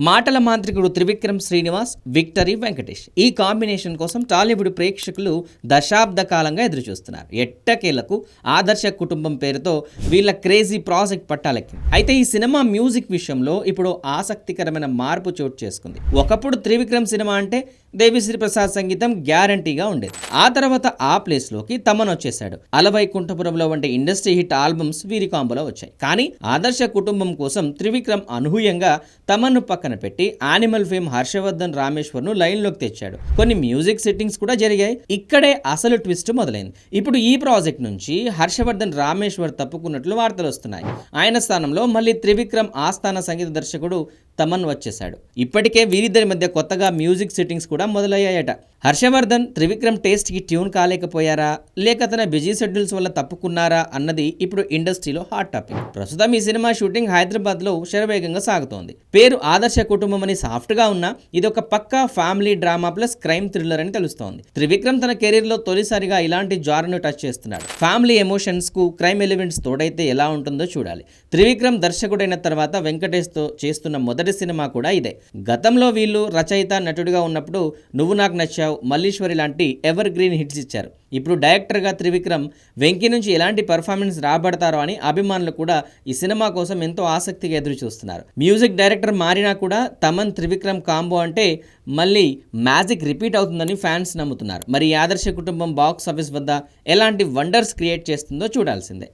మాటల మాంత్రికుడు త్రివిక్రమ్ శ్రీనివాస్, విక్టరీ వెంకటేష్ ఈ కాంబినేషన్ కోసం టాలీవుడ్ ప్రేక్షకులు దశాబ్ద కాలంగా ఎదురుచూస్తున్నారు. ఎట్టకేలకు ఆదర్శ కుటుంబం పేరుతో వీళ్ళ క్రేజీ ప్రాజెక్ట్ పట్టాలెక్కింది. అయితే ఈ సినిమా మ్యూజిక్ విషయంలో ఇప్పుడు ఆసక్తికరమైన మార్పు చోటు చేసుకుంది. ఒకప్పుడు త్రివిక్రమ్ సినిమా అంటే దేవిశ్రీ ప్రసాద్ సంగీతం గ్యారంటీగా ఉండేది. ఆ తర్వాత ఆ ప్లేస్ లోకి తమన్ వచ్చేశాడు. అలవైకుంఠపురంలో వంటి ఇండస్ట్రీ హిట్ ఆల్బమ్స్ వీరి కాంబోలో వచ్చాయి. కానీ ఆదర్శ కుటుంబం కోసం త్రివిక్రమ్ అనూహ్యంగా తమన్ను పక్కన పెట్టి యానిమల్ ఫేమ్ హర్షవర్ధన్ రామేశ్వర్ ను లైన్ లోకి తెచ్చాడు. కొన్ని మ్యూజిక్ సెట్టింగ్స్ కూడా జరిగాయి. ఇక్కడే అసలు ట్విస్ట్ మొదలైంది. ఇప్పుడు ఈ ప్రాజెక్ట్ నుంచి హర్షవర్ధన్ రామేశ్వర్ తప్పుకున్నట్లు వార్తలు వస్తున్నాయి. ఆయన స్థానంలో మళ్ళీ త్రివిక్రమ్ ఆస్థాన సంగీత దర్శకుడు తమన్ వచ్చేశాడు. ఇప్పటికే వీరిద్దరి మధ్య కొత్తగా మ్యూజిక్ సెట్టింగ్స్ కూడా మొదలయ్యాయట. హర్షవర్ధన్ త్రివిక్రమ్ టేస్ట్ కి ట్యూన్ కాలేకపోయారా, లేక తన బిజీ షెడ్యూల్స్ వల్ల తప్పుకున్నారా అన్నది ఇప్పుడు ఇండస్ట్రీలో హాట్ టాపిక్. ప్రస్తుతం ఈ సినిమా షూటింగ్ హైదరాబాద్ లో శరవేగంగా సాగుతోంది. పేరు ఆదర్శ కుటుంబం అని సాఫ్ట్ గా ఉన్నా ఇది ఒక పక్కా family drama plus crime thriller అని తెలుస్తోంది. త్రివిక్రమ్ తన కెరీర్ లో తొలిసారిగా ఇలాంటి జార్ను టచ్ చేస్తున్నాడు. ఫ్యామిలీ ఎమోషన్స్ కు క్రైమ్ ఎలిమెంట్స్ తోడైతే ఎలా ఉంటుందో చూడాలి. త్రివిక్రమ్ దర్శకుడైన తర్వాత వెంకటేష్ తో చేస్తున్న మొదటి సినిమా కూడా ఇదే. గతంలో వీళ్ళు రచయిత నటుడిగా ఉన్నప్పుడు నువ్వు నాకు నచ్చావు, మల్లీశ్వరి లాంటి ఎవర్ గ్రీన్ హిట్స్ ఇచ్చారు. ఇప్పుడు డైరెక్టర్గా త్రివిక్రమ్ వెంకీ నుంచి ఎలాంటి పర్ఫార్మెన్స్ రాబడతారో అని అభిమానులు కూడా ఈ సినిమా కోసం ఎంతో ఆసక్తిగా ఎదురు చూస్తున్నారు. మ్యూజిక్ డైరెక్టర్ మారినా కూడా తమన్ త్రివిక్రమ్ కాంబో అంటే మళ్ళీ మ్యాజిక్ రిపీట్ అవుతుందని ఫ్యాన్స్ నమ్ముతున్నారు. మరి ఆదర్శ కుటుంబం బాక్స్ ఆఫీస్ వద్ద ఎలాంటి వండర్స్ క్రియేట్ చేస్తుందో చూడాల్సిందే.